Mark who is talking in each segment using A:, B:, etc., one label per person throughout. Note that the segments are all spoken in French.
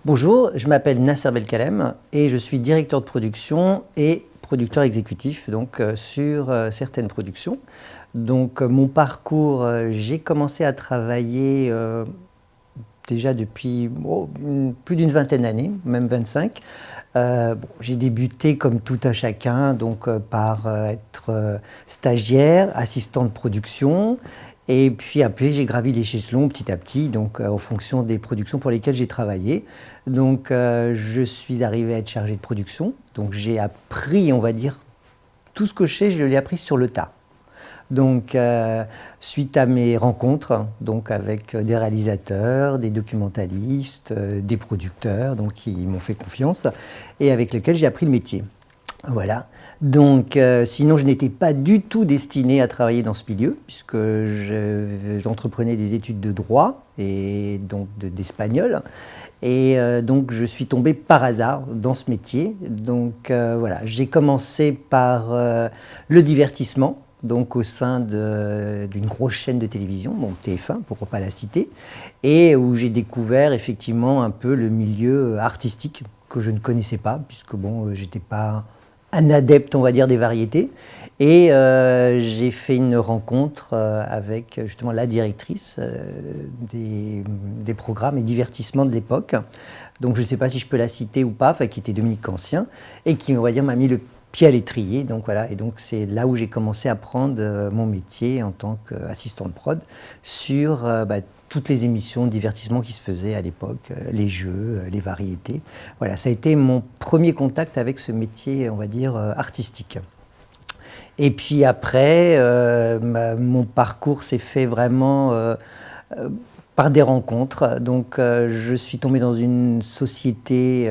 A: Bonjour, je m'appelle Nasser Belkalem et je suis directeur de production et producteur exécutif sur certaines productions. Mon parcours, j'ai commencé à travailler déjà depuis plus d'une vingtaine d'années, même 25. J'ai débuté comme tout un chacun par être stagiaire, assistant de production. Et puis après, j'ai gravi les échelons petit à petit, en fonction des productions pour lesquelles j'ai travaillé. Je suis arrivé à être chargé de production. Donc, j'ai appris, on va dire, tout ce que je sais, je l'ai appris sur le tas. Suite à mes rencontres avec des réalisateurs, des documentalistes, des producteurs qui m'ont fait confiance et avec lesquels j'ai appris le métier. Voilà. Sinon, je n'étais pas du tout destiné à travailler dans ce milieu, puisque j'entreprenais des études de droit et d'espagnol. Je suis tombé par hasard dans ce métier. Voilà, j'ai commencé par le divertissement, au sein d'une grosse chaîne de télévision, TF1 pour ne pas la citer, et où j'ai découvert effectivement un peu le milieu artistique que je ne connaissais pas, puisque j'étais pas un adepte, on va dire, des variétés. J'ai fait une rencontre avec justement la directrice des programmes et divertissements de l'époque. Donc je ne sais pas si je peux la citer ou pas, qui était Dominique Ancien, et qui, on va dire, m'a mis le pied à l'étrier. C'est là où j'ai commencé à prendre mon métier en tant qu'assistant de prod sur toutes les émissions de divertissement qui se faisaient à l'époque, les jeux, les variétés. Voilà, ça a été mon premier contact avec ce métier, on va dire, artistique. Et puis après, mon parcours s'est fait vraiment par des rencontres. Je suis tombé dans une société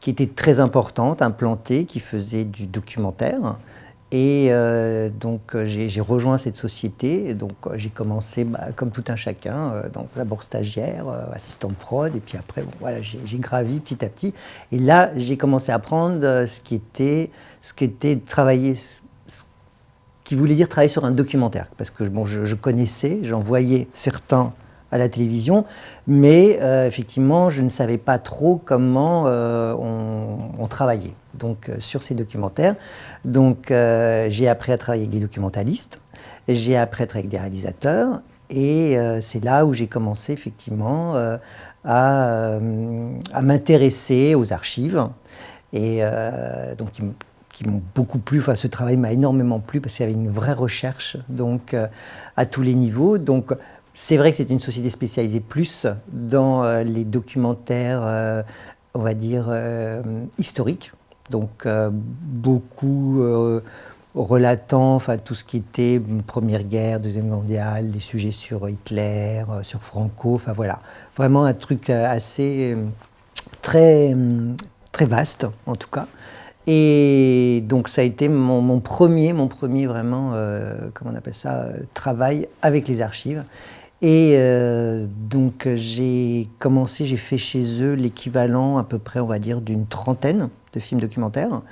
A: qui était très importante, implantée, qui faisait du documentaire. J'ai rejoint cette société. J'ai commencé comme tout un chacun, d'abord stagiaire, assistant de prod, et puis après, voilà, j'ai gravi petit à petit. Et là, j'ai commencé à apprendre ce qui était travailler, ce qui voulait dire travailler sur un documentaire, parce que je connaissais, j'en voyais certains à la télévision, mais effectivement, je ne savais pas trop comment on travaillait sur ces documentaires. J'ai appris à travailler avec des documentalistes, j'ai appris à travailler avec des réalisateurs, et c'est là où j'ai commencé effectivement à m'intéresser aux archives, et qui m'ont beaucoup plu. Enfin, ce travail m'a énormément plu parce qu'il y avait une vraie recherche à tous les niveaux. C'est vrai que c'est une société spécialisée plus dans les documentaires, on va dire, historiques. Beaucoup relatant tout ce qui était Première Guerre, Deuxième Guerre mondiale, les sujets sur Hitler, sur Franco. Enfin voilà, vraiment un truc assez très vaste en tout cas. Et donc ça a été mon premier vraiment, comment on appelle ça, travail avec les archives. J'ai fait chez eux l'équivalent à peu près, on va dire, d'une trentaine de films documentaires.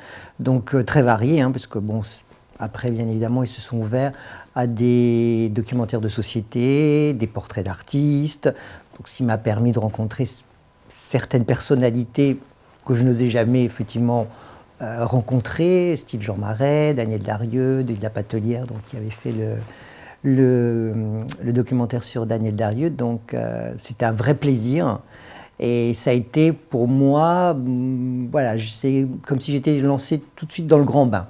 A: Très variés, parce que après, bien évidemment, ils se sont ouverts à des documentaires de société, des portraits d'artistes. Ce qui m'a permis de rencontrer certaines personnalités que je n'osais jamais, effectivement, rencontrer, style Jean Marais, Daniel Darieux, de La Patelière, qui avait fait le documentaire sur Daniel Darieux. C'était un vrai plaisir. Et ça a été pour moi, voilà, c'est comme si j'étais lancé tout de suite dans le grand bain.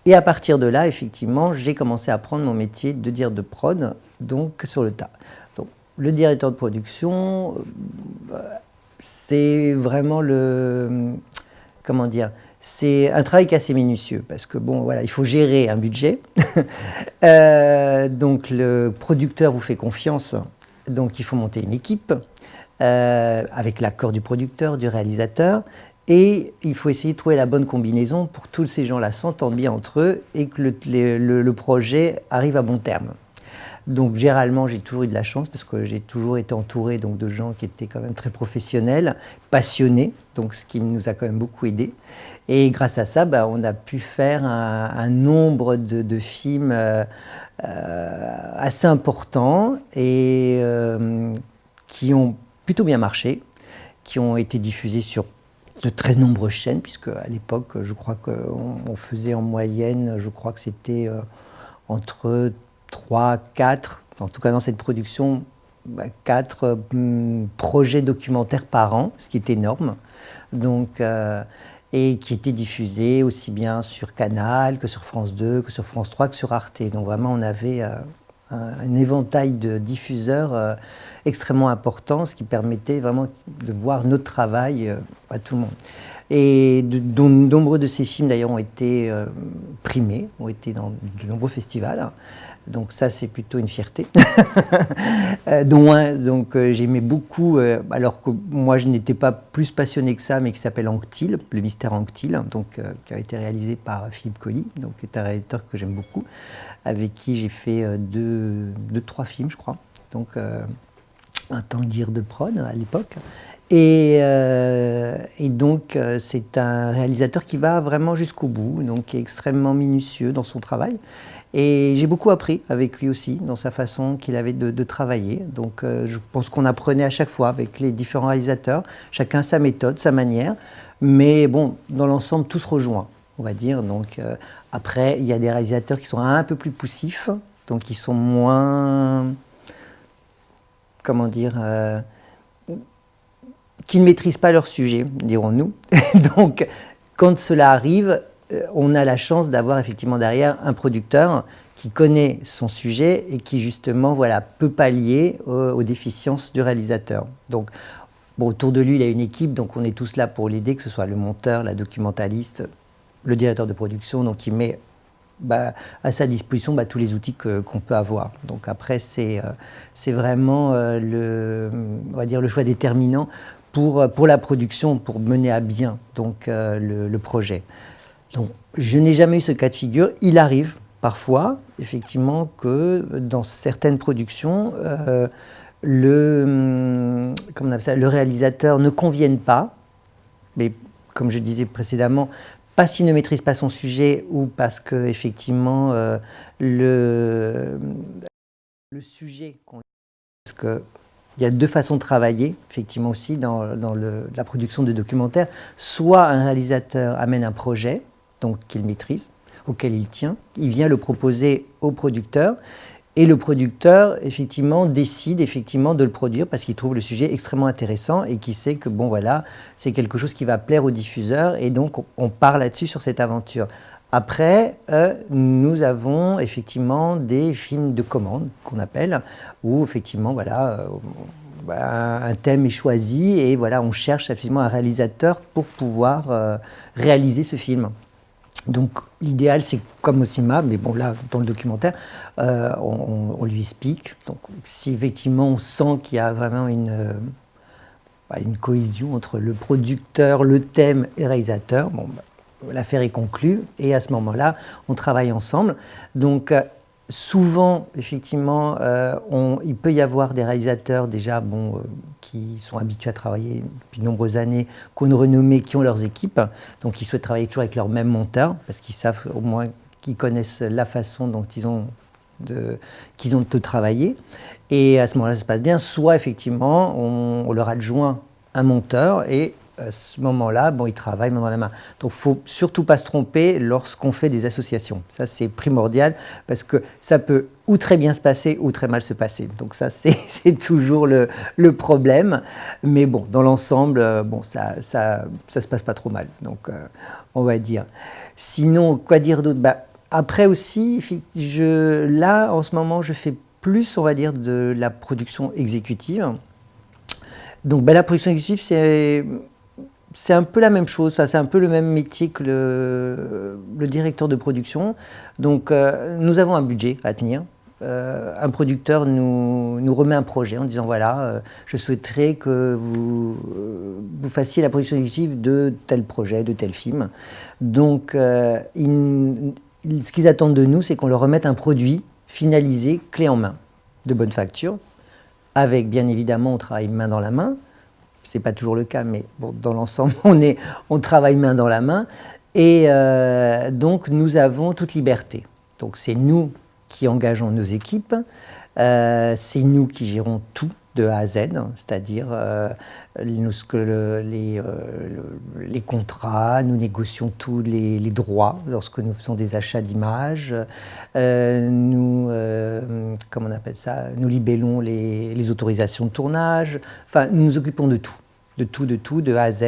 A: Et à partir de là, effectivement, j'ai commencé à apprendre mon métier de directeur de prod, sur le tas. Le directeur de production, c'est vraiment comment dire, c'est un travail qui est assez minutieux parce que voilà, il faut gérer un budget. Le producteur vous fait confiance, il faut monter une équipe avec l'accord du producteur, du réalisateur, et il faut essayer de trouver la bonne combinaison pour que tous ces gens-là s'entendent bien entre eux et que le projet arrive à bon terme. Généralement, j'ai toujours eu de la chance parce que j'ai toujours été entouré de gens qui étaient quand même très professionnels, passionnés, ce qui nous a quand même beaucoup aidé. Et grâce à ça, on a pu faire un nombre de films assez importants et qui ont plutôt bien marché. qui ont été diffusés sur de très nombreuses chaînes, puisque à l'époque, je crois qu'on faisait en moyenne, je crois que c'était entre 3, 4, en tout cas dans cette production, 4 projets documentaires par an, ce qui est énorme. Donc, et qui étaient diffusés aussi bien sur Canal que sur France 2, que sur France 3, que sur Arte. Donc vraiment, on avait un éventail de diffuseurs extrêmement important, ce qui permettait vraiment de voir notre travail à tout le monde. Et nombreux de ces films d'ailleurs ont été primés, ont été dans de nombreux festivals. Donc ça, c'est plutôt une fierté. Donc j'aimais beaucoup, alors que moi je n'étais pas plus passionné que ça, mais qui s'appelle Anquetil, le mystère Anquetil, donc qui a été réalisé par Philippe Colly, donc qui est un réalisateur que j'aime beaucoup, avec qui j'ai fait 3 films, je crois. Donc un Tanguir de prod à l'époque. Et donc c'est un réalisateur qui va vraiment jusqu'au bout, donc qui est extrêmement minutieux dans son travail. Et j'ai beaucoup appris avec lui aussi, dans sa façon qu'il avait de travailler. Donc je pense qu'on apprenait à chaque fois avec les différents réalisateurs, chacun sa méthode, sa manière. Mais bon, dans l'ensemble, tout se rejoint, on va dire. Donc après, il y a des réalisateurs qui sont un peu plus poussifs, donc qui sont moins, comment dire, qui ne maîtrisent pas leur sujet, dirons-nous. Donc quand cela arrive, on a la chance d'avoir effectivement derrière un producteur qui connaît son sujet et qui justement voilà, peut pallier aux déficiences du réalisateur. Donc bon, autour de lui, il a une équipe, donc on est tous là pour l'aider, que ce soit le monteur, la documentaliste, le directeur de production, donc il met à sa disposition tous les outils qu'on peut avoir. Donc après, c'est vraiment on va dire le choix déterminant pour la production, pour mener à bien donc, le projet. Donc, je n'ai jamais eu ce cas de figure. Il arrive parfois, effectivement, que dans certaines productions, le réalisateur ne convienne pas, mais comme je disais précédemment, pas s'il ne maîtrise pas son sujet ou parce que effectivement le sujet, parce que il y a 2 façons de travailler, effectivement aussi, dans la production de documentaires. Soit un réalisateur amène un projet, donc qu'il maîtrise, auquel il tient, il vient le proposer au producteur, et le producteur, effectivement, décide effectivement de le produire parce qu'il trouve le sujet extrêmement intéressant et qu'il sait que, bon, voilà, c'est quelque chose qui va plaire aux diffuseurs, et donc on part là-dessus sur cette aventure. Après, nous avons effectivement des films de commande, qu'on appelle, où effectivement, voilà, un thème est choisi et voilà, on cherche effectivement un réalisateur pour pouvoir réaliser ce film. Donc l'idéal, c'est comme au cinéma, mais bon là, dans le documentaire, on lui explique. Donc si effectivement on sent qu'il y a vraiment une cohésion entre le producteur, le thème et le réalisateur, bon, l'affaire est conclue et à ce moment-là, on travaille ensemble. Donc souvent, effectivement, il peut y avoir des réalisateurs déjà qui sont habitués à travailler depuis de nombreuses années, qu'on a renommés, qui ont leurs équipes, donc qui souhaitent travailler toujours avec leur même monteur, parce qu'ils savent au moins qu'ils connaissent la façon dont ils ont de travailler. Et à ce moment-là, ça se passe bien. Soit effectivement, on leur adjoint un monteur et à ce moment-là, ils travaillent main dans la main. Donc, il ne faut surtout pas se tromper lorsqu'on fait des associations. Ça, c'est primordial parce que ça peut ou très bien se passer ou très mal se passer. Donc ça, c'est toujours le problème. Mais bon, dans l'ensemble, ça se passe pas trop mal. Donc, on va dire. Sinon, quoi dire d'autre ? Après aussi, là, en ce moment, je fais plus, on va dire, de la production exécutive. Donc, la production exécutive, c'est un peu la même chose, c'est un peu le même métier que le directeur de production. Donc, nous avons un budget à tenir. Un producteur nous remet un projet en disant voilà, je souhaiterais que vous fassiez la production exécutive de tel projet, de tel film. Donc, ce qu'ils attendent de nous, c'est qu'on leur remette un produit finalisé, clé en main, de bonne facture, avec bien évidemment, on travaille main dans la main. C'est pas toujours le cas, mais bon, dans l'ensemble, on travaille main dans la main. Et donc, nous avons toute liberté. Donc, c'est nous qui engageons nos équipes, c'est nous qui gérons tout. de A à Z, c'est-à-dire les contrats, nous négocions tous les droits lorsque nous faisons des achats d'images, comment on appelle ça, nous libellons les autorisations de tournage, enfin nous nous occupons de tout. De A à Z,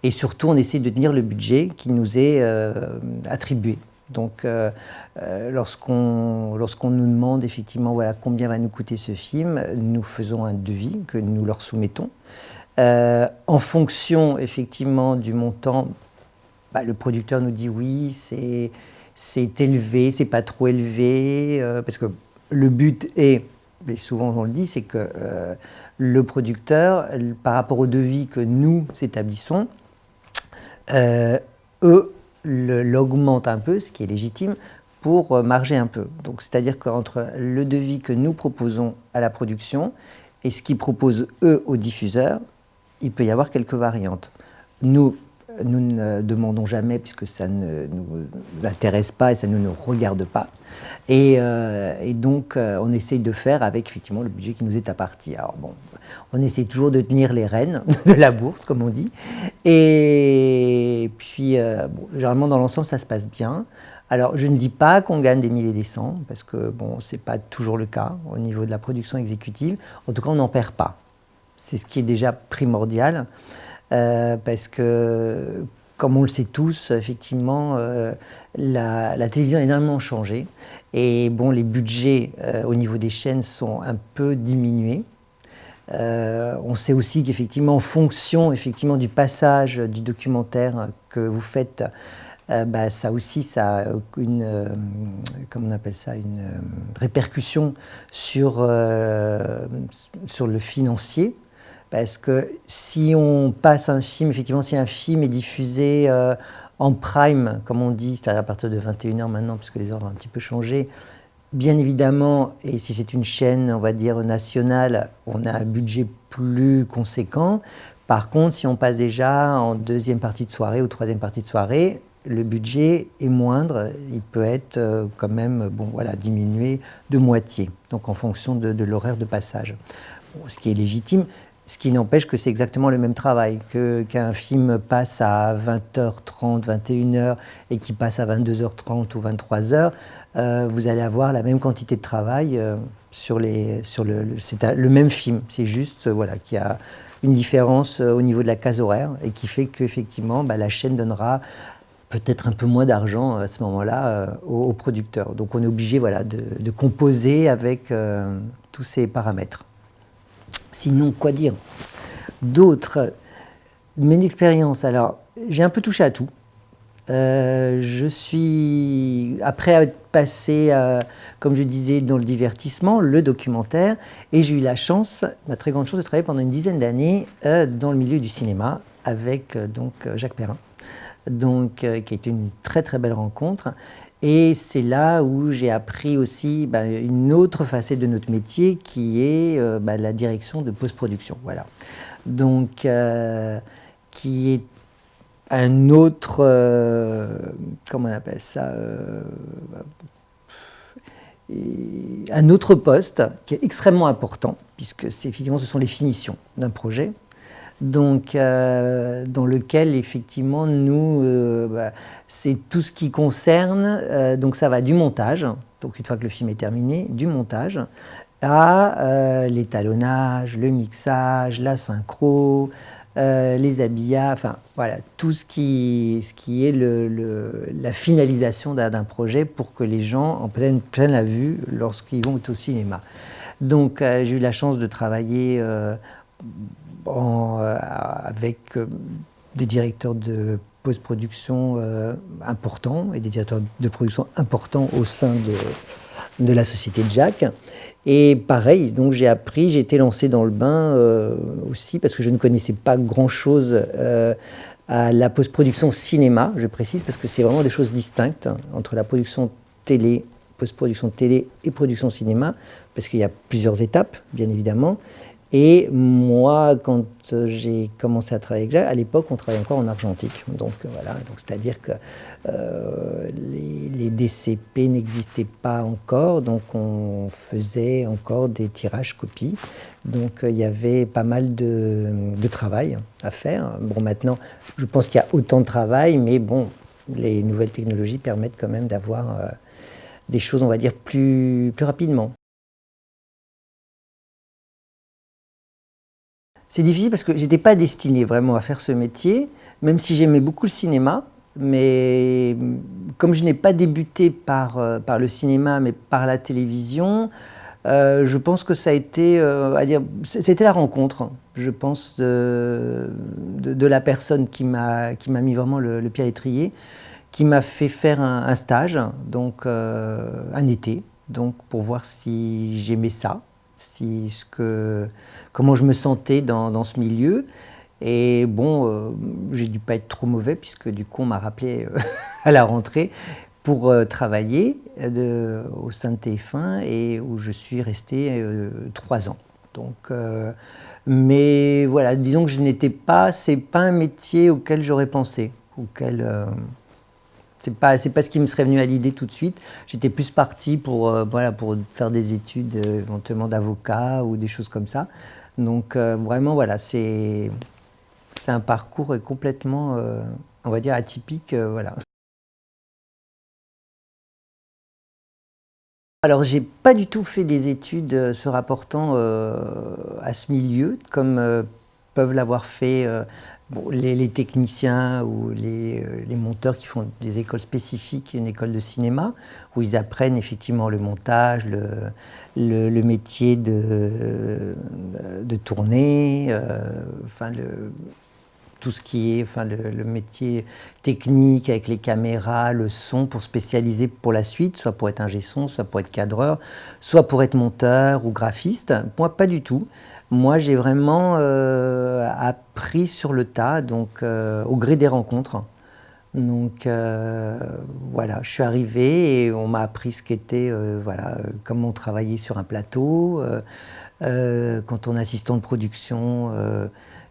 A: et surtout on essaie de tenir le budget qui nous est attribué. Donc lorsqu'on nous demande effectivement voilà, combien va nous coûter ce film, nous faisons un devis que nous leur soumettons. En fonction effectivement du montant, le producteur nous dit oui, c'est élevé, c'est pas trop élevé, parce que le but est, mais souvent on le dit, c'est que le producteur, par rapport au devis que nous établissons, eux l'augmentent un peu, ce qui est légitime, pour marger un peu. Donc c'est-à-dire qu'entre le devis que nous proposons à la production et ce qu'ils proposent eux aux diffuseurs, il peut y avoir quelques variantes. Nous ne demandons jamais, puisque ça ne nous intéresse pas et ça ne nous regarde pas. Et donc, on essaye de faire avec, effectivement, le budget qui nous est apparti. Alors bon, on essaie toujours de tenir les rênes de la bourse, comme on dit. Et puis, généralement, dans l'ensemble, ça se passe bien. Alors, je ne dis pas qu'on gagne des milliers et des cents, parce que, bon, c'est pas toujours le cas au niveau de la production exécutive. En tout cas, on n'en perd pas. C'est ce qui est déjà primordial. Parce que, comme on le sait tous, effectivement, la télévision a énormément changé. Et bon, les budgets au niveau des chaînes sont un peu diminués. On sait aussi qu'effectivement, en fonction effectivement, du passage du documentaire que vous faites, ça aussi, ça a comment on appelle ça, une répercussion sur le financier. Parce que si on passe un film, effectivement, si un film est diffusé en prime, comme on dit, c'est-à-dire à partir de 21h maintenant, puisque les heures ont un petit peu changé, bien évidemment, et si c'est une chaîne, on va dire, nationale, on a un budget plus conséquent. Par contre, si on passe déjà en deuxième partie de soirée ou troisième partie de soirée, le budget est moindre, il peut être quand même diminué de moitié, donc en fonction de l'horaire de passage. Bon, ce qui est légitime. Ce qui n'empêche que c'est exactement le même travail, qu'un film passe à 20h30, 21h et qu'il passe à 22h30 ou 23h, vous allez avoir la même quantité de travail c'est le même film. C'est juste qu'il y a une différence au niveau de la case horaire et qui fait qu'effectivement la chaîne donnera peut-être un peu moins d'argent à ce moment-là aux producteurs. Donc on est obligé de composer avec tous ces paramètres. Sinon, quoi dire d'autres? Mes expériences, alors, j'ai un peu touché à tout. Je suis, après être passé, comme je disais, dans le divertissement, le documentaire, et j'ai eu la chance, ma très grande chance, de travailler pendant une dizaine d'années dans le milieu du cinéma avec Jacques Perrin, qui a été une très très belle rencontre. Et c'est là où j'ai appris aussi une autre facette de notre métier qui est la direction de post-production. Voilà. Donc, qui est un autre, comment on appelle ça, un autre poste qui est extrêmement important, puisque effectivement ce sont les finitions d'un projet. Donc, dans lequel, effectivement, nous, c'est tout ce qui concerne, donc ça va du montage, donc une fois que le film est terminé, du montage, à l'étalonnage, le mixage, la synchro, les habillages, enfin, voilà, tout ce qui est la finalisation d'un projet pour que les gens en prennent la vue lorsqu'ils vont au cinéma. Donc, j'ai eu la chance de travailler avec des directeurs de post-production importants et des directeurs de production importants au sein de la société de Jacques. Et pareil, donc j'ai été lancé dans le bain aussi parce que je ne connaissais pas grand-chose à la post-production cinéma, je précise, parce que c'est vraiment des choses distinctes entre la production télé, post-production télé et production cinéma, parce qu'il y a plusieurs étapes, bien évidemment. Et moi, quand j'ai commencé à travailler avec Jacques, à l'époque, on travaillait encore en argentique. Donc voilà, c'est-à-dire que les DCP n'existaient pas encore, donc on faisait encore des tirages copies. Donc il y avait pas mal de travail à faire. Bon, maintenant, je pense qu'il y a autant de travail, mais bon, les nouvelles technologies permettent quand même d'avoir des choses, on va dire, plus rapidement. C'est difficile parce que j'étais pas destinée vraiment à faire ce métier, même si j'aimais beaucoup le cinéma. Mais comme je n'ai pas débuté par le cinéma, mais par la télévision, je pense que ça a été, c'était la rencontre, je pense, de la personne qui m'a mis vraiment le pied à l'étrier, qui m'a fait faire un stage, donc un été, donc pour voir si j'aimais ça, comment je me sentais dans ce milieu. Et bon, j'ai dû pas être trop mauvais puisque du coup on m'a rappelé à la rentrée pour travailler au sein de TF1 et où je suis resté 3 ans. Donc, mais voilà, disons que c'est pas un métier auquel j'aurais pensé, c'est pas ce qui me serait venu à l'idée tout de suite. J'étais plus parti voilà, pour faire des études éventuellement d'avocat ou des choses comme ça. Donc vraiment, voilà, c'est un parcours complètement, on va dire, atypique. Voilà. Alors, j'ai pas du tout fait des études se rapportant à ce milieu, comme peuvent l'avoir fait bon, les techniciens ou les monteurs qui font des écoles spécifiques, une école de cinéma, où ils apprennent effectivement le montage, le métier de tourner, enfin tout ce qui est enfin, le métier technique avec les caméras, le son, pour spécialiser pour la suite, soit pour être ingé son, soit pour être cadreur, soit pour être monteur ou graphiste. Moi, pas du tout. Moi, j'ai vraiment appris sur le tas, donc au gré des rencontres. Donc voilà, je suis arrivé et on m'a appris ce qu'était, voilà, comment travailler sur un plateau, quand on est assistant de production,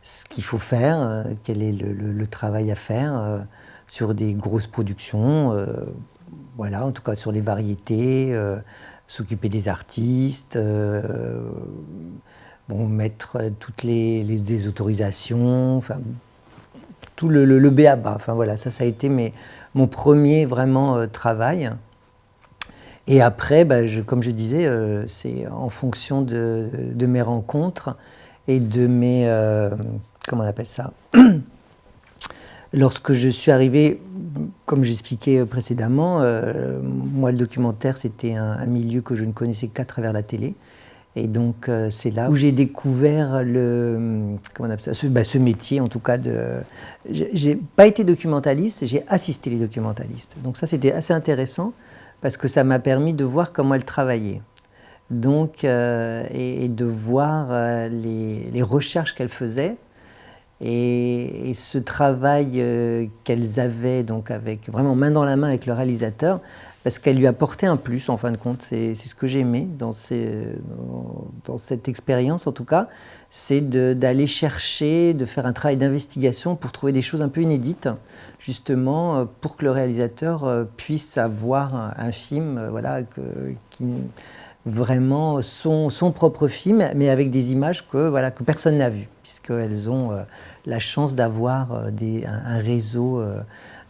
A: ce qu'il faut faire, quel est le travail à faire sur des grosses productions, voilà, en tout cas sur les variétés, s'occuper des artistes, bon, mettre toutes les autorisations, enfin tout le b.a.-ba. Enfin voilà, ça a été mon premier vraiment travail. Et après, bah, comme je disais, c'est en fonction de mes rencontres et de mes... comment on appelle ça? Lorsque je suis arrivé, comme j'expliquais précédemment, moi le documentaire c'était un milieu que je ne connaissais qu'à travers la télé. Et donc c'est là où j'ai découvert comment on appelle ça, ce métier en tout cas de... J'ai pas été documentaliste, j'ai assisté les documentalistes. Donc ça c'était assez intéressant parce que ça m'a permis de voir comment elles travaillaient. Donc, et de voir les recherches qu'elles faisaient et ce travail qu'elles avaient donc avec vraiment main dans la main avec le réalisateur, parce qu'elle lui apportait un plus en fin de compte. C'est ce que j'aimais dans cette expérience en tout cas, c'est d'aller chercher, de faire un travail d'investigation pour trouver des choses un peu inédites, justement pour que le réalisateur puisse avoir un film voilà, qui vraiment son propre film, mais avec des images voilà, que personne n'a vues, puisqu'elles ont la chance d'avoir un réseau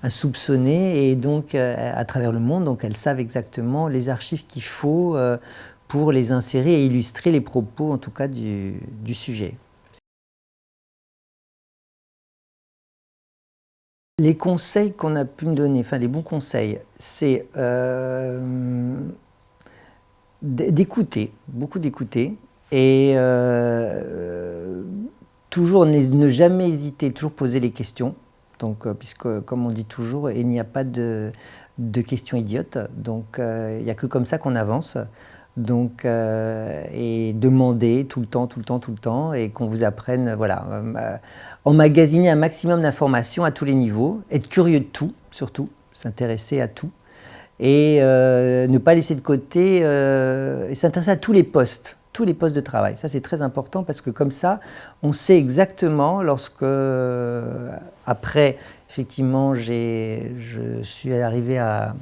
A: insoupçonné, et donc à travers le monde, donc elles savent exactement les archives qu'il faut pour les insérer et illustrer les propos, en tout cas, du sujet. Les conseils qu'on a pu me donner, enfin les bons conseils, c'est d'écouter, beaucoup d'écouter, et toujours ne jamais hésiter, toujours poser les questions. Donc, puisque, comme on dit toujours, il n'y a pas de questions idiotes. Donc, il n'y a que comme ça qu'on avance. Donc, et demander tout le temps, tout le temps, tout le temps, et qu'on vous apprenne, voilà, emmagasiner un maximum d'informations à tous les niveaux, être curieux de tout, surtout, s'intéresser à tout, et ne pas laisser de côté, et s'intéresser à tous les postes tous les postes de travail. Ça, c'est très important parce que comme ça, on sait exactement lorsque, après, effectivement, je suis arrivé à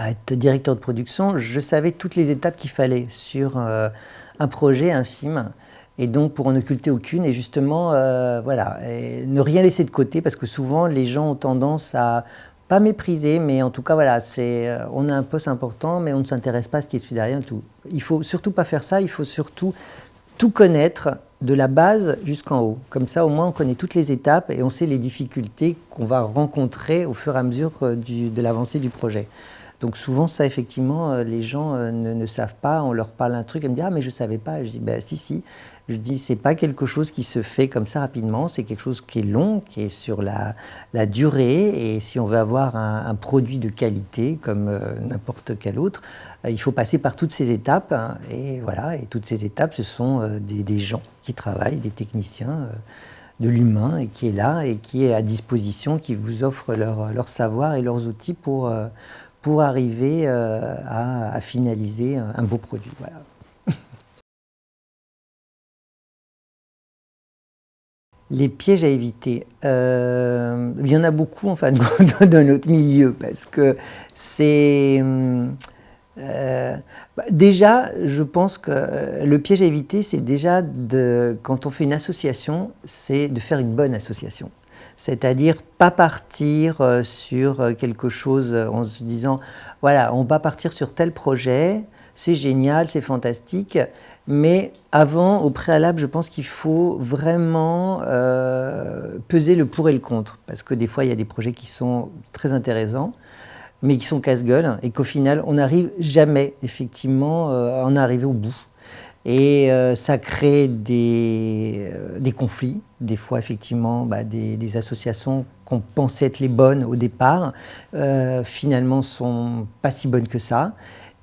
A: être directeur de production, je savais toutes les étapes qu'il fallait sur un projet, un film. Et donc, pour en occulter aucune, et justement, voilà, et ne rien laisser de côté, parce que souvent, les gens ont tendance à pas mépriser, mais en tout cas, voilà, on a un poste important, mais on ne s'intéresse pas à ce qui est derrière tout. Il faut surtout pas faire ça, il faut surtout tout connaître de la base jusqu'en haut. Comme ça, au moins, on connaît toutes les étapes et on sait les difficultés qu'on va rencontrer au fur et à mesure de l'avancée du projet. Donc souvent, ça, effectivement, les gens ne savent pas. On leur parle un truc, ils me disent « Ah, mais je ne savais pas ». Je dis « Ben si, si ». Je dis « C'est pas quelque chose qui se fait comme ça rapidement, c'est quelque chose qui est long, qui est sur la durée. Et si on veut avoir un produit de qualité, comme n'importe quel autre, il faut passer par toutes ces étapes. Hein, et voilà, et toutes ces étapes, ce sont des gens qui travaillent, des techniciens, de l'humain, et qui est là, et qui est à disposition, qui vous offre leur savoir et leurs outils pour arriver à finaliser un beau produit. Voilà. Les pièges à éviter, il y en a beaucoup enfin, dans notre milieu, parce que c'est... déjà, je pense que le piège à éviter, c'est déjà, quand on fait une association, c'est de faire une bonne association. C'est-à-dire pas partir sur quelque chose en se disant « voilà, on va partir sur tel projet, c'est génial, c'est fantastique », mais avant, au préalable, je pense qu'il faut vraiment peser le pour et le contre. Parce que des fois, il y a des projets qui sont très intéressants, mais qui sont casse-gueule, et qu'au final, on n'arrive jamais, effectivement, à en arriver au bout. Et ça crée des conflits. Des fois, effectivement, des associations qu'on pensait être les bonnes au départ, finalement, sont pas si bonnes que ça.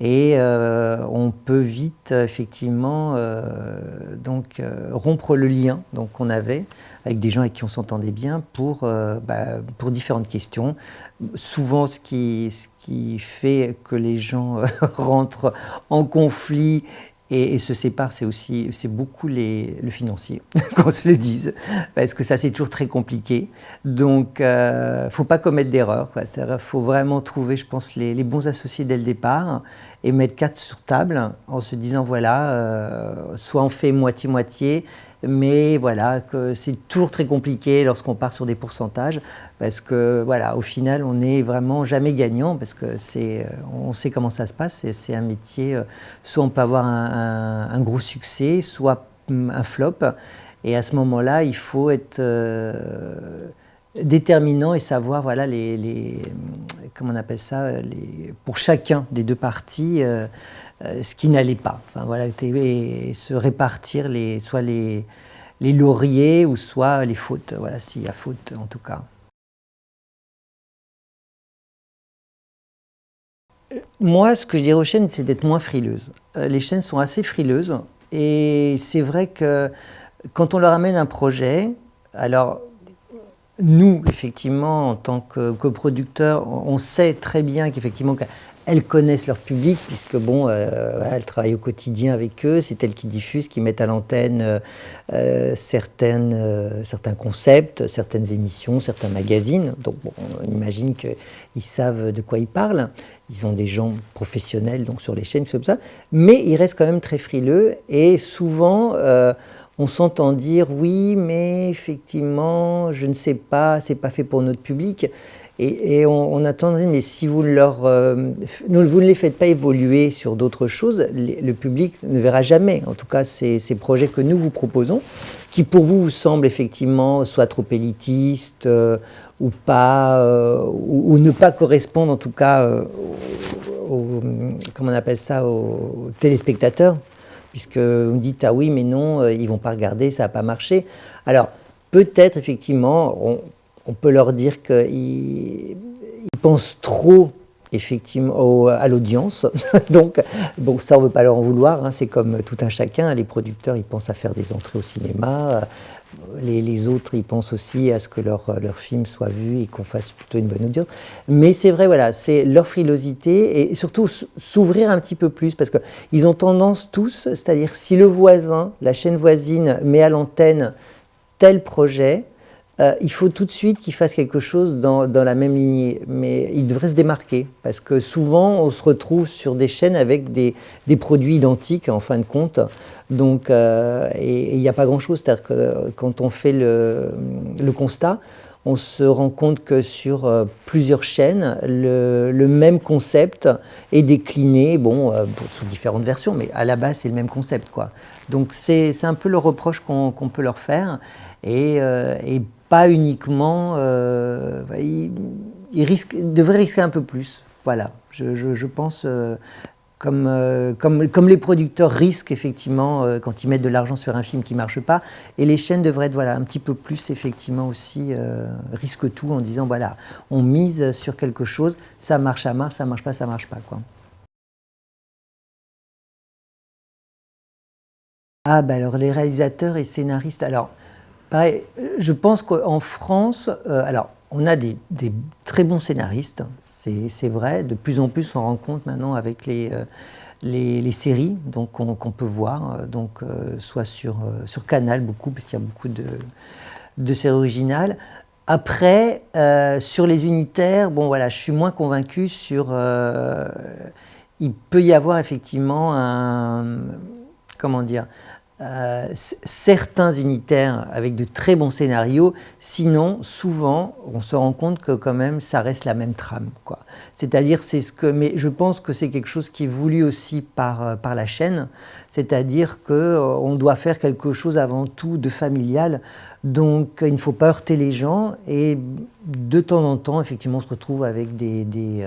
A: Et on peut vite, effectivement, rompre le lien qu'on avait avec des gens avec qui on s'entendait bien pour différentes questions. Souvent, ce qui fait que les gens rentrent en conflit et se séparent, c'est beaucoup le financier, qu'on se le dise, parce que ça, c'est toujours très compliqué. Donc, faut pas commettre d'erreurs. Il faut vraiment trouver, je pense, les bons associés dès le départ et mettre cartes sur table en se disant, voilà, soit on fait moitié-moitié, mais voilà, que c'est toujours très compliqué lorsqu'on part sur des pourcentages, parce que voilà, au final, on n'est vraiment jamais gagnant, parce que on sait comment ça se passe, c'est un métier, soit on peut avoir un gros succès, soit un flop, et à ce moment-là, il faut être déterminant et savoir, voilà, comment on appelle ça, pour chacun des deux parties, ce qui n'allait pas. Enfin, voilà, et se répartir soit les lauriers ou soit les fautes. Voilà, s'il y a faute, en tout cas. Moi, ce que je dirais aux chaînes, c'est d'être moins frileuse. Les chaînes sont assez frileuses et c'est vrai que quand on leur amène un projet, alors nous, effectivement, en tant que producteurs, on sait très bien qu'effectivement, elles connaissent leur public, puisque bon, elles travaillent au quotidien avec eux, c'est elles qui diffusent, qui mettent à l'antenne certains concepts, certaines émissions, certains magazines. Donc bon, on imagine qu'ils savent de quoi ils parlent. Ils ont des gens professionnels donc sur les chaînes comme ça, mais ils restent quand même très frileux et souvent on s'entend dire oui, mais effectivement, je ne sais pas, c'est pas fait pour notre public. Et on attend, mais si vous ne les faites pas évoluer sur d'autres choses, le public ne verra jamais. En tout cas, ces projets que nous vous proposons, qui pour vous semblent effectivement soit trop élitistes ou pas, ou ne pas correspondre en tout cas comment on appelle ça, aux téléspectateurs, puisque vous me dites ah oui mais non, ils vont pas regarder, ça va pas marcher. Alors peut-être effectivement on peut leur dire qu'ils pensent trop effectivement à l'audience. Donc, bon, ça, on ne veut pas leur en vouloir, hein, c'est comme tout un chacun. Les producteurs, ils pensent à faire des entrées au cinéma. Les autres, ils pensent aussi à ce que leur film soit vu et qu'on fasse plutôt une bonne audience. Mais c'est vrai, voilà, c'est leur frilosité et surtout s'ouvrir un petit peu plus parce qu'ils ont tendance tous, c'est-à-dire si le voisin, la chaîne voisine met à l'antenne tel projet, il faut tout de suite qu'ils fassent quelque chose dans la même lignée. Mais ils devraient se démarquer parce que souvent on se retrouve sur des chaînes avec des produits identiques en fin de compte. Donc, et il n'y a pas grand-chose. C'est-à-dire que quand on fait le constat, on se rend compte que sur plusieurs chaînes, le même concept est décliné, bon, sous différentes versions, mais à la base c'est le même concept, quoi. Donc c'est un peu le reproche qu'on peut leur faire et pas uniquement. Ils devraient risquer un peu plus. Voilà, je pense. Comme les producteurs risquent effectivement quand ils mettent de l'argent sur un film qui ne marche pas, et les chaînes devraient être voilà, un petit peu plus effectivement aussi risquent tout en disant voilà, on mise sur quelque chose, ça marche, ça marche pas, ça marche pas, quoi. Ah bah alors les réalisateurs et scénaristes, alors pareil, je pense qu'en France, alors on a des très bons scénaristes, c'est vrai, de plus en plus on rend compte maintenant avec les séries donc, qu'on peut voir, donc, soit sur Canal beaucoup, parce qu'il y a beaucoup de séries originales. Après, sur les unitaires, bon voilà, je suis moins convaincu sur... il peut y avoir effectivement un... Comment dire, certains unitaires avec de très bons scénarios, sinon souvent on se rend compte que quand même ça reste la même trame, quoi. C'est-à-dire mais je pense que c'est quelque chose qui est voulu aussi par la chaîne, c'est-à-dire qu'on doit faire quelque chose avant tout de familial, donc il ne faut pas heurter les gens et de temps en temps effectivement on se retrouve avec des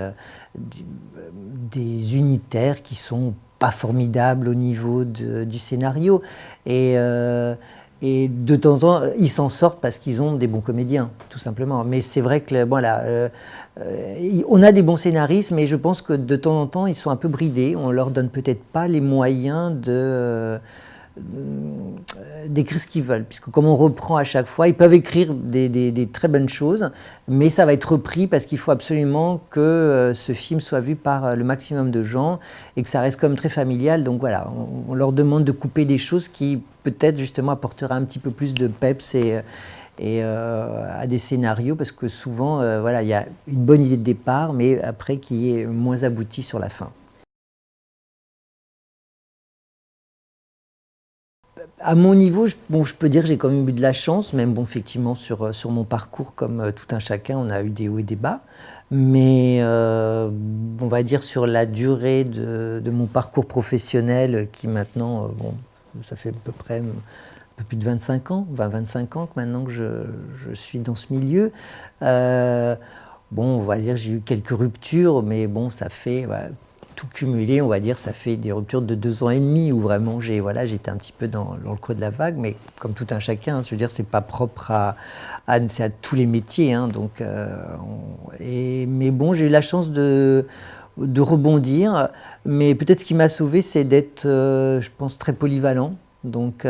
A: unitaires qui sont pas formidable au niveau du scénario. Et, et de temps en temps, ils s'en sortent parce qu'ils ont des bons comédiens, tout simplement. Mais c'est vrai que voilà, on a des bons scénaristes, mais je pense que de temps en temps, ils sont un peu bridés. On leur donne peut-être pas les moyens d'écrire ce qu'ils veulent, puisque comme on reprend à chaque fois, ils peuvent écrire des très bonnes choses, mais ça va être repris parce qu'il faut absolument que ce film soit vu par le maximum de gens et que ça reste comme très familial. Donc voilà, on leur demande de couper des choses qui peut-être justement apportera un petit peu plus de peps à des scénarios, parce que souvent, voilà, il y a une bonne idée de départ, mais après qui est moins aboutie sur la fin. À mon niveau, bon, je peux dire que j'ai quand même eu de la chance, même bon, effectivement, sur mon parcours, comme tout un chacun, on a eu des hauts et des bas. Mais on va dire sur la durée de mon parcours professionnel, qui maintenant, bon, ça fait à peu près un peu plus de 25 ans, 20-25 ans que maintenant que je suis dans ce milieu. Bon, on va dire j'ai eu quelques ruptures, mais bon, ça fait... Voilà, tout cumulé, on va dire, ça fait des ruptures de 2 ans et demi où vraiment j'étais un petit peu dans le creux de la vague, mais comme tout un chacun, hein, je veux dire, c'est pas propre c'est à tous les métiers, hein, donc, mais bon, j'ai eu la chance de rebondir, mais peut-être ce qui m'a sauvé, c'est d'être, je pense, très polyvalent, donc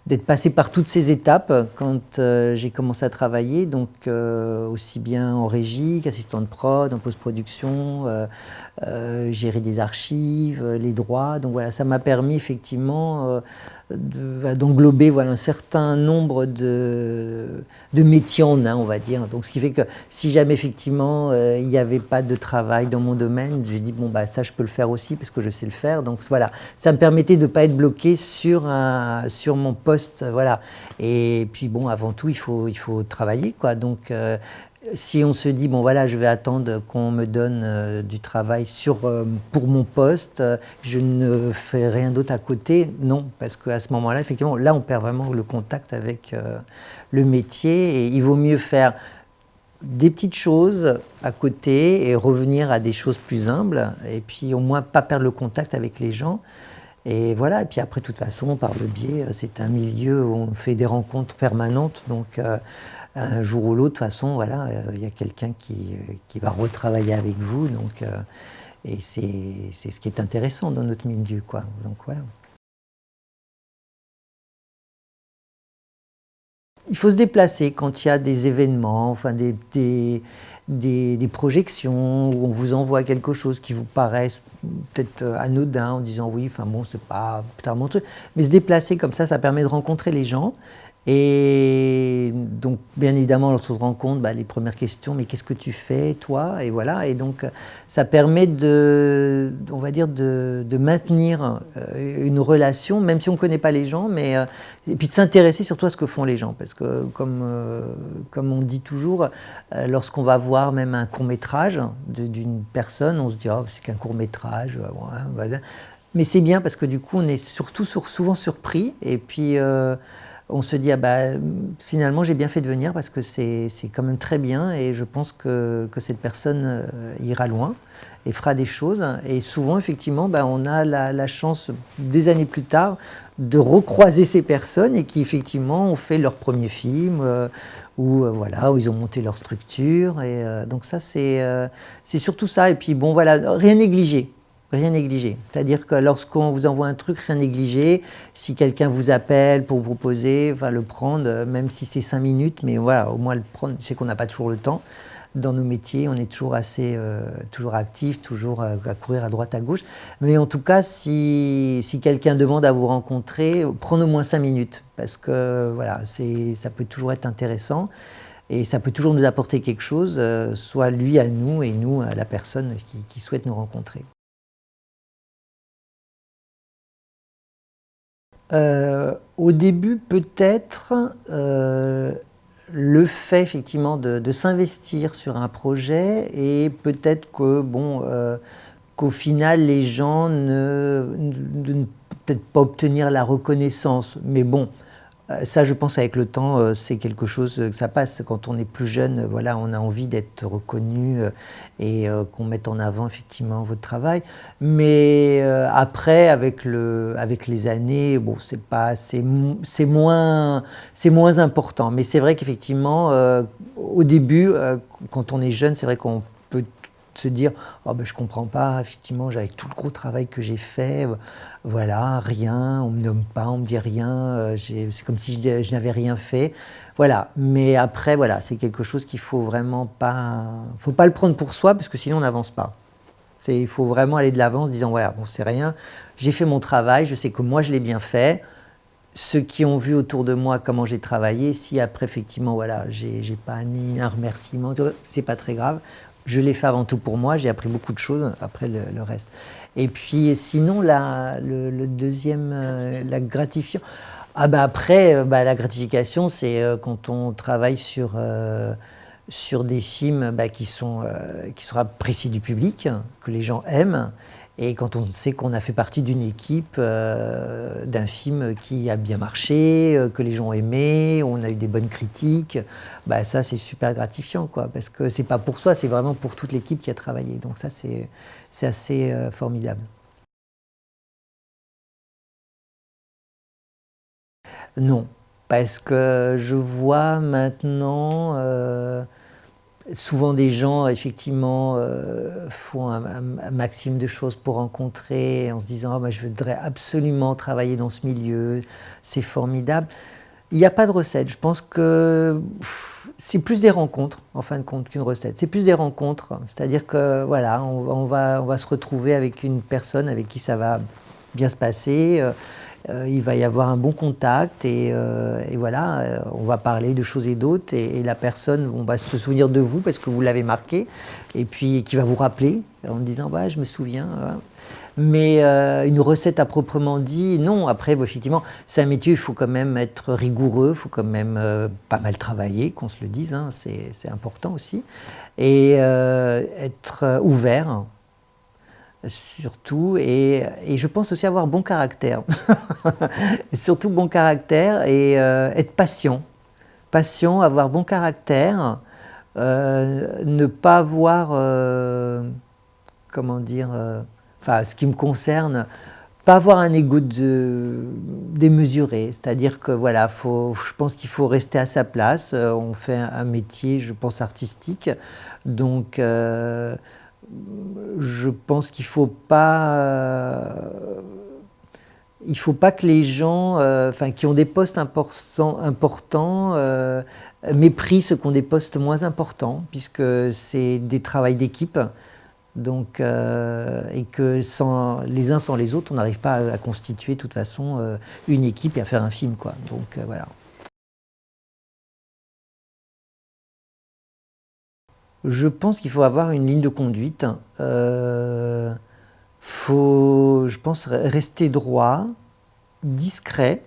A: d'être passé par toutes ces étapes quand j'ai commencé à travailler, donc aussi bien en régie qu'assistant de prod, en post-production, gérer des archives, les droits. Donc voilà, ça m'a permis effectivement d'englober voilà, un certain nombre de métiers en un, on va dire. Donc ce qui fait que si jamais effectivement il n'y avait pas de travail dans mon domaine, j'ai dit bon bah ça je peux le faire aussi parce que je sais le faire. Donc voilà, ça me permettait de ne pas être bloqué sur mon poste, voilà. Et puis bon, avant tout il faut travailler, quoi. Donc si on se dit, bon voilà, je vais attendre qu'on me donne du travail pour mon poste, je ne fais rien d'autre à côté, non, parce qu'à ce moment-là, effectivement, là on perd vraiment le contact avec le métier et il vaut mieux faire des petites choses à côté et revenir à des choses plus humbles et puis au moins pas perdre le contact avec les gens. Et voilà, et puis après, de toute façon, par le biais, c'est un milieu où on fait des rencontres permanentes, donc un jour ou l'autre, de toute façon, voilà, il y a quelqu'un qui va retravailler avec vous, donc, et c'est ce qui est intéressant dans notre milieu, quoi. Donc voilà. Il faut se déplacer quand il y a des événements, enfin des projections où on vous envoie quelque chose qui vous paraisse peut-être anodin en disant oui, enfin bon, c'est pas tellement mon truc. Mais se déplacer comme ça permet de rencontrer les gens. Et donc, bien évidemment, lorsqu'on se rencontre, bah, les premières questions, mais qu'est-ce que tu fais, toi? Et voilà. Et donc, ça permet on va dire, de maintenir une relation, même si on ne connaît pas les gens, mais et puis de s'intéresser surtout à ce que font les gens. Parce que, comme on dit toujours, lorsqu'on va voir même un court-métrage d'une personne, on se dit, oh, c'est qu'un court-métrage. Ouais, voilà. Mais c'est bien parce que du coup, on est surtout souvent surpris. Et puis, on se dit, ah bah, finalement, j'ai bien fait de venir parce que c'est quand même très bien et je pense que cette personne ira loin et fera des choses. Et souvent, effectivement, bah, on a la chance, des années plus tard, de recroiser ces personnes et qui, effectivement, ont fait leur premier film voilà, où ils ont monté leur structure. Et donc ça, c'est surtout ça. Et puis, bon, voilà, rien négliger. Rien négliger. C'est-à-dire que lorsqu'on vous envoie un truc, rien négliger. Si quelqu'un vous appelle pour vous proposer, enfin, le prendre, même si c'est 5 minutes, mais voilà, au moins le prendre. Je sais qu'on n'a pas toujours le temps. Dans nos métiers, on est toujours toujours actif, toujours à courir à droite, à gauche. Mais en tout cas, si quelqu'un demande à vous rencontrer, prendre au moins 5 minutes. Parce que voilà, ça peut toujours être intéressant. Et ça peut toujours nous apporter quelque chose, soit lui à nous et nous à la personne qui souhaite nous rencontrer. Au début, peut-être, le fait effectivement de s'investir sur un projet et peut-être que, bon, qu'au final, les gens ne peut-être pas obtenir la reconnaissance. Mais bon, ça, je pense, avec le temps, c'est quelque chose que ça passe. Quand on est plus jeune, voilà, on a envie d'être reconnu et qu'on mette en avant effectivement votre travail. Mais après, avec les années, bon, c'est moins important. Mais c'est vrai qu'effectivement, au début, quand on est jeune, c'est vrai qu'on peut se dire oh ben je comprends pas effectivement avec tout le gros travail que j'ai fait voilà rien on me nomme pas on me dit rien c'est comme si je n'avais rien fait voilà mais après voilà c'est quelque chose qu'il faut pas le prendre pour soi parce que sinon on n'avance pas il faut vraiment aller de l'avant en se disant voilà bon c'est rien j'ai fait mon travail je sais que moi je l'ai bien fait ceux qui ont vu autour de moi comment j'ai travaillé, si après effectivement voilà, j'ai pas ni un remerciement, c'est pas très grave. Je l'ai fait avant tout pour moi, j'ai appris beaucoup de choses, après le reste. Et puis sinon, le deuxième, la gratification, ah bah après, bah, la gratification, c'est quand on travaille sur des films bah, qui sont appréciés du public, que les gens aiment, et quand on sait qu'on a fait partie d'une équipe, d'un film qui a bien marché, que les gens ont aimé, on a eu des bonnes critiques, bah ça c'est super gratifiant quoi, parce que c'est pas pour soi, c'est vraiment pour toute l'équipe qui a travaillé. Donc ça c'est assez formidable. Non, parce que je vois maintenant souvent des gens effectivement font un maximum de choses pour rencontrer en se disant ah, bah, je voudrais absolument travailler dans ce milieu, c'est formidable. Il n'y a pas de recette. Je pense que c'est plus des rencontres en fin de compte qu'une recette. C'est plus des rencontres, c'est-à-dire que voilà, on va se retrouver avec une personne avec qui ça va bien se passer. Il va y avoir un bon contact et voilà, on va parler de choses et d'autres et la personne, on va se souvenir de vous parce que vous l'avez marqué et puis qui va vous rappeler en disant ouais, je me souviens. Voilà. Mais une recette à proprement dit, non. Après, bon, effectivement, c'est un métier, il faut quand même être rigoureux, il faut quand même pas mal travailler, qu'on se le dise, hein, c'est important aussi. Et être ouvert, surtout. Et je pense aussi avoir bon caractère. Surtout bon caractère et être patient. Patient, avoir bon caractère, ne pas avoir, comment dire, enfin, ce qui me concerne, pas avoir un ego démesuré, c'est-à-dire que voilà, je pense qu'il faut rester à sa place. On fait un métier, je pense, artistique, donc je pense qu'il faut pas que les gens, enfin, qui ont des postes importants, méprisent ceux qui ont des postes moins importants, puisque c'est des travails d'équipe. Donc, et que les uns sans les autres, on n'arrive pas à constituer de toute façon une équipe et à faire un film, quoi. Donc voilà. Je pense qu'il faut avoir une ligne de conduite. Faut, je pense, rester droit, discret,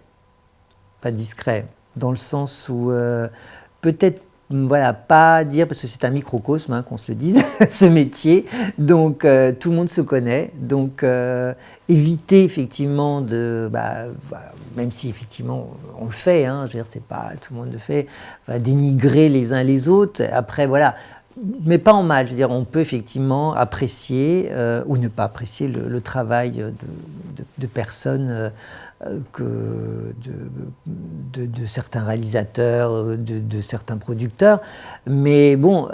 A: enfin discret, dans le sens où peut-être voilà, pas dire, parce que c'est un microcosme, hein, qu'on se le dise, ce métier, donc tout le monde se connaît, donc éviter effectivement même si effectivement on le fait, hein, je veux dire, c'est pas tout le monde le fait, dénigrer les uns les autres, après voilà, mais pas en mal, je veux dire, on peut effectivement apprécier ou ne pas apprécier le travail de personnes de certains réalisateurs, de certains producteurs, mais bon,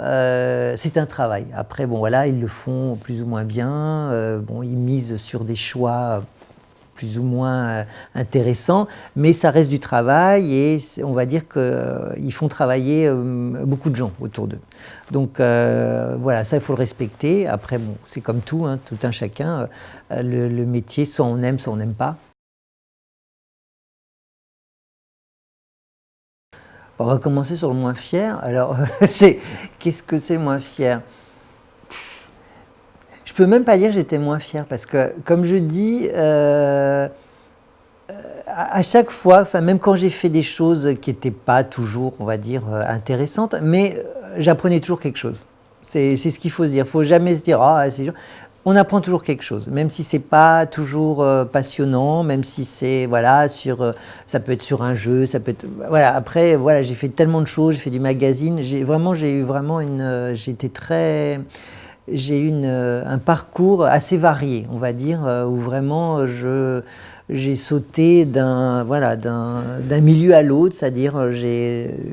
A: c'est un travail. Après, bon voilà, ils le font plus ou moins bien, bon, ils misent sur des choix plus ou moins intéressants, mais ça reste du travail et on va dire qu'ils font travailler beaucoup de gens autour d'eux. Donc voilà, ça il faut le respecter. Après, bon, c'est comme tout, hein, tout un chacun. Le métier, soit on aime, soit on n'aime pas. On va commencer sur le moins fier. Alors, qu'est-ce que c'est moins fier? Je peux même pas dire que j'étais moins fier parce que, comme je dis, à chaque fois, enfin, même quand j'ai fait des choses qui n'étaient pas toujours, on va dire, intéressantes, mais j'apprenais toujours quelque chose. C'est ce qu'il faut se dire. Il ne faut jamais se dire, ah, c'est dur. On apprend toujours quelque chose, même si c'est pas toujours passionnant, même si c'est voilà ça peut être sur un jeu, ça peut être voilà. Après voilà, j'ai fait tellement de choses, j'ai fait du magazine, j'ai eu vraiment j'ai eu un parcours assez varié, on va dire, où vraiment j'ai sauté d'un milieu à l'autre, c'est-à-dire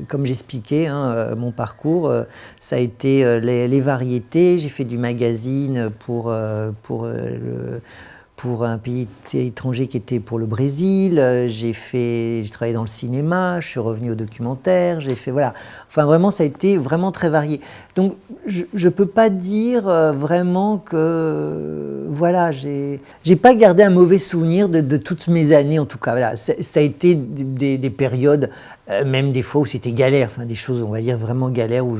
A: comme j'expliquais, hein, mon parcours, ça a été les variétés. J'ai fait du magazine pour un pays étranger qui était pour le Brésil. J'ai travaillé dans le cinéma, je suis revenu au documentaire, j'ai fait voilà. Enfin vraiment, ça a été vraiment très varié. Donc je ne peux pas dire vraiment que voilà, j'ai pas gardé un mauvais souvenir de toutes mes années en tout cas. Voilà, ça a été des périodes, même des fois où c'était galère, enfin des choses on va dire vraiment galère où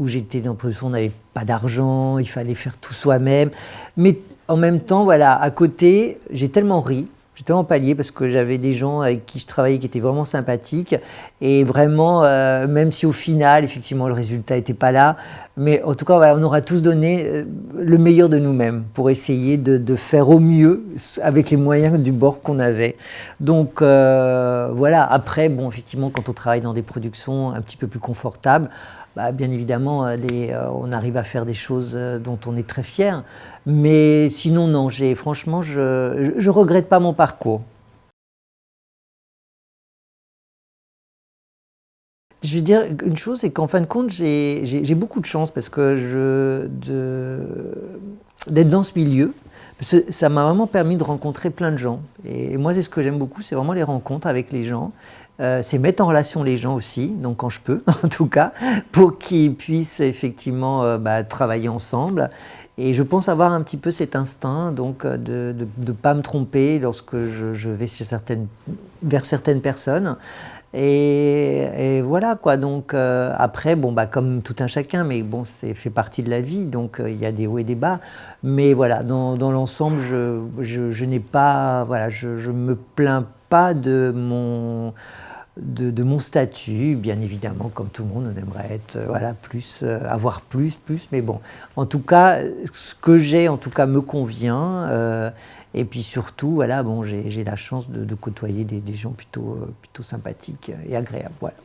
A: j'étais dans une position où on n'avait pas d'argent, il fallait faire tout soi-même, mais en même temps, voilà, à côté, j'ai tellement ri, j'ai tellement pallié parce que j'avais des gens avec qui je travaillais qui étaient vraiment sympathiques et vraiment, même si au final, effectivement, le résultat n'était pas là, mais en tout cas, voilà, on aura tous donné le meilleur de nous-mêmes pour essayer de faire au mieux avec les moyens du bord qu'on avait. Donc voilà, après, bon, effectivement, quand on travaille dans des productions un petit peu plus confortables, bien évidemment, on arrive à faire des choses dont on est très fier. Mais sinon, non, franchement, je regrette pas mon parcours. Je veux dire, une chose, c'est qu'en fin de compte, j'ai beaucoup de chance parce que d'être dans ce milieu, parce que ça m'a vraiment permis de rencontrer plein de gens. Et moi, c'est ce que j'aime beaucoup, c'est vraiment les rencontres avec les gens. C'est mettre en relation les gens aussi, donc quand je peux, en tout cas, pour qu'ils puissent effectivement travailler ensemble. Et je pense avoir un petit peu cet instinct, donc de ne pas me tromper lorsque je vais vers certaines personnes. Et voilà quoi. Donc après, bon comme tout un chacun, mais bon, c'est fait partie de la vie, donc il y a des hauts et des bas. Mais voilà, dans l'ensemble, je n'ai pas, voilà, je me plains pas de mon statut, bien évidemment, comme tout le monde, on aimerait être, voilà, avoir plus, mais bon, en tout cas, ce que j'ai, en tout cas, me convient, et puis surtout, voilà, bon, j'ai la chance de côtoyer des gens plutôt sympathiques et agréables, voilà.